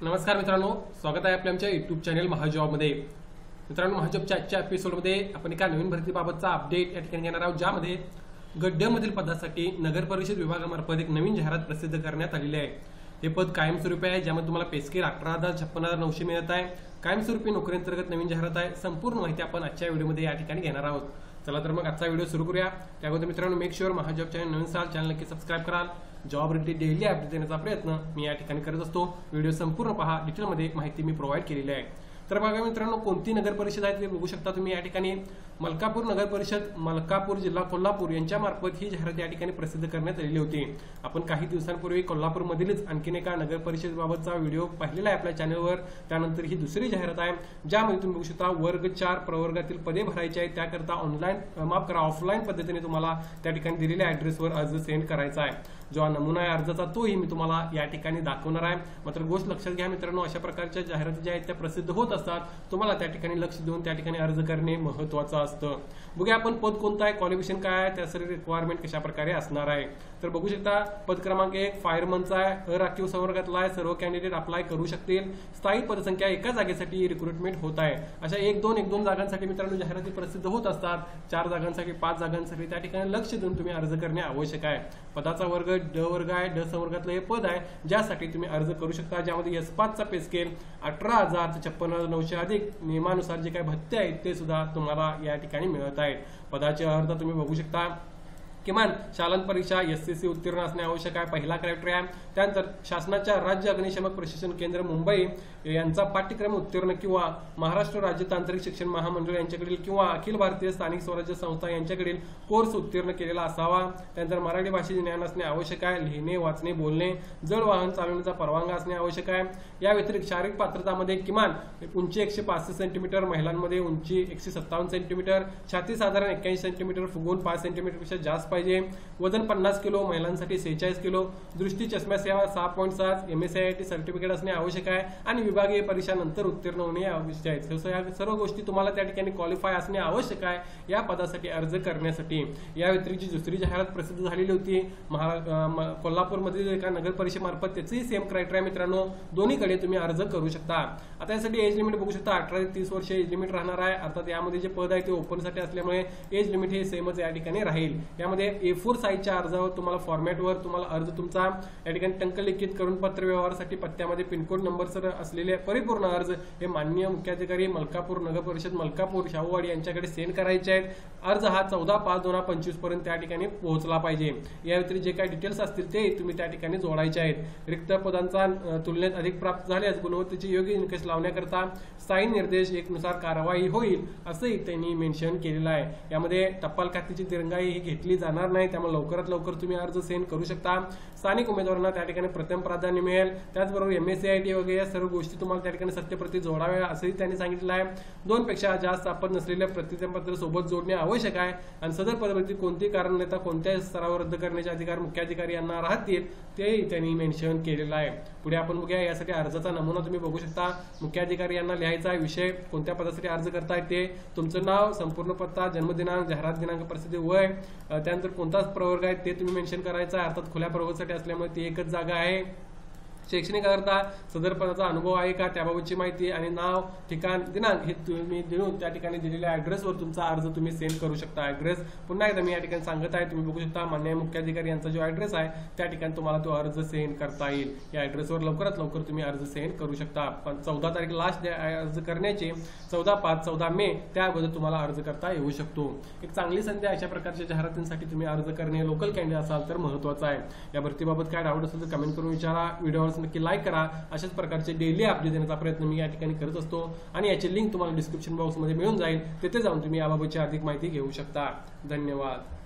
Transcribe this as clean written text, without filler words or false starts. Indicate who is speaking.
Speaker 1: नमस्कार मित्रांनो, स्वागत आहे आपल्या आमच्या युट्यूब चॅनल महाजॉबमध्ये। मित्रांनो, महाजॉबच्या आजच्या एपिसोडमध्ये आपण एका नवीन भरतीबाबतचा अपडेट या ठिकाणी घेणार आहोत, ज्यामध्ये गड्ड्यामधील पदासाठी नगर परिषद विभागामार्फत एक नवीन जाहिरात प्रसिद्ध करण्यात आलेली आहे। हे पद कायमस्वरूपी आहे, ज्यामध्ये तुम्हाला पे स्केल 18,56,900 मिळत आहे। कायमस्वरूपी नोकरीअंतर्गत नवीन जाहिरात आहे। संपूर्ण माहिती आपण आजच्या व्हिडिओमध्ये या ठिकाणी घेणार आहोत। चला तर मग आजचा व्हिडिओ सुरू करूया। त्यामध्ये मित्रांनो, मेक शुअर महाजॉब चॅनल नवीन असाल, चॅनल नक्की सबस्क्राइब कराल। जॉब रिलेटेड डेली अपडेट देण्याचा प्रयत्न मी या ठिकाणी करत असतो। व्हिडिओ संपूर्ण पहा, डिटेलमध्ये माहिती मी प्रोव्हाइड केलेली आहे। तर बघा मित्रांनो, कोणती नगर परिषद आहे ते बघू शकता तुम्ही या ठिकाणी। मलकापूर नगर परिषद, मलकापूर जिल्हा कोल्हापूर यांच्या मार्फत ही जाहिरात या ठिकाणी प्रसिद्ध करण्यात आलेली होती। आपण काही दिवसांपूर्वी कोल्हापूरमधीलच आणखीन एका नगर परिषदेबाबतचा व्हिडिओ पाहिलेला आहे आपल्या चॅनलवर। त्यानंतर ही दुसरी जाहिरात आहे, ज्यामध्ये तुम्ही बघू शकता वर्ग 4 प्रवर्गातील पदे भरायची आहेत। त्याकरता ऑफलाईन पद्धतीने तुम्हाला त्या ठिकाणी दिलेल्या ॲड्रेसवर अर्ज सेंड करायचा आहे। जो नमुना आहे अर्जाचा तोही मी तुम्हाला या ठिकाणी दाखवणार आहे। मात्र गोष्ट लक्षात घ्या मित्रांनो, अशा प्रकारच्या जाहिराती ज्या आहेत त्या प्रसिद्ध होत असतात। तुम्हाला त्या ठिकाणी लक्ष देऊन त्या ठिकाणी अर्ज करणे महत्त्वाचं असतं। बघूया आपण पद कोणतं आहे, क्वालिफिकेशन काय आहे, त्यासाठी रिक्वायरमेंट कशा प्रकारे असणार आहे। तर बघू शकता पद क्रमांक 1 फायरमनचा आहे, अराखीव संवर्गातला आहे। सर्व कॅन्डिडेट अप्लाय करू शकतील। स्थायी पदसंख्या एका जागेसाठी रिक्रुटमेंट होत आहे। अशा 1-2 जागांसाठी मित्रांनो जाहिराती प्रसिद्ध होत असतात। 4 जागांसाठी 5 जागांसाठी त्या ठिकाणी लक्ष देऊन तुम्ही अर्ज करणे आवश्यक आहे। पदाचा वर्ग ड वर्ग आहे। ड संवर्गातलं हे पद आहे, ज्यासाठी तुम्ही अर्ज करू शकता। ज्यामध्ये S5 चा पे स्केल 18,000 ते 56,900 अधिक नियमानुसार जे काही भत्ते आहेत ते सुद्धा तुम्हाला या ठिकाणी मिळत आहेत। पदाचे अर्थ तुम्ही बघू शकता। किमान शालांत परीक्षा SSC उत्तीर्ण असणे आवश्यक आहे, पहिला क्रायटेरिया। त्यानंतर शासनाच्या राज्य अग्निशमन प्रशिक्षण केंद्र मुंबई यांचा पाठ्यक्रम उत्तीर्ण किंवा महाराष्ट्र राज्य तांत्रिक शिक्षण महामंडळ यांच्याकडील किंवा अखिल भारतीय स्थानिक स्वराज्य संस्था यांच्याकडील कोर्स उत्तीर्ण केलेला असावा। त्यानंतर मराठी भाषेचे ज्ञान असणे आवश्यक आहे। लिहिणे, वाचणे, बोलणे, जड वाहन चालवण्याचा परवानगा असणे आवश्यक आहे। या व्यतिरिक्त शारीरिक पात्रतामध्ये किमान उंची 165 सेंटीमीटर, महिलांमध्ये उंची 157 सेंटीमीटर, छाती साधारण 81 सेंटीमीटर, फुगवून 5 सेंटीमीटरपेक्षा जास्त पाहिजे, वजन 50 किलो, महिलांसाठी 46 किलो, दृष्टी चष्मा सेवा 6.7, MSIT सर्टिफिकेट असणे आवश्यक आहे आणि विभागीय परीक्षा नंतर उत्तीर्ण होणे आवश्यक आहे। या सर्व गोष्टी तुम्हाला त्या ठिकाणी क्वालिफाय असणे आवश्यक आहे या पदासाठी अर्ज करण्यासाठी। या व्यतिरिक्त दुसरी जाहिरात प्रसिद्ध झालेली होती कोल्हापूरमधील एका नगर परिषदेमार्फत, त्याचेही सेम क्रायटेरिया मित्रांनो, दोन्हीकडे तुम्ही अर्ज करू शकता। आता यासाठी एज लिमिट बघू शकता, 18 ते 30 वर्ष एज लिमिट राहणार आहे। अर्थात यामध्ये जे पद आहे ते ओपन साठी असल्यामुळे एज लिमिट हे सेमच या ठिकाणी राहील। यामध्ये A4 साईजच्या अर्जावर तुम्हाला फॉर्मॅटवर तुम्हाला अर्ज तुमचा या ठिकाणी टंकलिखित करून पत्र व्यवहारासाठी पत्त्यामध्ये पिनकोड नंबर सर असलेले परिपूर्ण अर्ज हे माननीय मुख्याधिकारी मलकापूर नगर परिषद मलकापूर शाहूवाडी यांच्याकडे सेंड करायचे आहेत। अर्ज हा 14/5/2025 पर्यंत त्या ठिकाणी पोहोचला पाहिजे। या व्यतिरिक्त जे काही डिटेल्स असतील ते तुम्ही त्या ठिकाणी जोडायचे आहेत। रिक्त पदांचा तुलनेत अधिक प्राप्त झाल्यास गुणवत्तेचे योग्य निकष लावण्याकरता स्थायी निर्देश 1 नुसार कारवाई होईल, असंही त्यांनी मेन्शन केलेलं आहे। यामध्ये टपाल खात्याची दिरंगाई ही घेतली जाणार नाही, त्यामुळे लवकरात लवकर तुम्ही अर्ज सेंड करू शकता। स्थानिक उमेदवारांना त्या ठिकाणी प्रथम प्राधान्य मिळेल। त्याचबरोबर MSIT वगैरे या सर्व गोष्टी तुम्हाला त्या ठिकाणी सत्यप्रती जोडाव्या असंही त्यांनी सांगितलं आहे। 2 पेक्षा जास्त आपण नसलेल्या प्रतिज्ञापत्र सोबत जोडणे आवश्यक आहे आणि सदर पदभरती कोणती कारण नेता कोणत्याही स्तरावर रद्द करण्याचे अधिकार मुख्याधिकारी यांना राहतील, तेही त्यांनी मेन्शन केलेलं आहे। पुढे आपण बघूया, यासाठी अर्जाचा नमुना तुम्ही बघू शकता। मुख्याधिकारी यांना लिहायचा विषय, कोणत्या पदासाठी अर्ज करताय ते, तुमचं नाव, संपूर्ण पत्ता, जन्मदिनांक, जाहिरात दिनांक, प्रसिद्धी, वय, त्यानंतर कोणता प्रवर्ग आहे ते तुम्ही मेन्शन करायचा आहे। अर्थात खुल्या प्रवर्गासाठी असल्यामुळे ती एकच जागा आहे। शैक्षणिक अर्थ, सदर पदाचा अनुभव आहे का त्याबाबतची माहिती आणि नाव, ठिकाण, दिनांक हे तुम्ही देऊन त्या ठिकाणी दिलेल्या ॲड्रेसवर तुमचा अर्ज तुम्ही सेंड करू शकता। ॲड्रेस पुन्हा एकदा मी या ठिकाणी सांगत आहे, तुम्ही बघू शकता माननीय मुख्याधिकारी यांचा जो ॲड्रेस आहे त्या ठिकाणी तुम्हाला तो अर्ज सेंड करता येईल। या ॲड्रेसवर लवकरात लवकर तुम्ही अर्ज सेंड करू शकता। पण 14 तारीख लास्ट अर्ज करण्याची, 14/5-14 मे त्या अगोदर तुम्हाला अर्ज करता येऊ शकतो। एक चांगली संधी अशा प्रकारच्या जाहिरातींसाठी तुम्ही अर्ज करणे लोकल कॅन्डिडेट असाल तर महत्त्वाचं आहे। या भरतीबाबत काय डाऊट असेल तर कमेंट करून विचारा। व्हिडिओवर नक्की लाईक करा। अशाच प्रकारचे डेली अपडेट देण्याचा प्रयत्न मी या ठिकाणी करत असतो आणि याची लिंक तुम्हाला डिस्क्रिप्शन बॉक्समध्ये मिळून जाईल, तिथे जाऊन तुम्ही याबाबतची अधिक माहिती घेऊ शकता। धन्यवाद।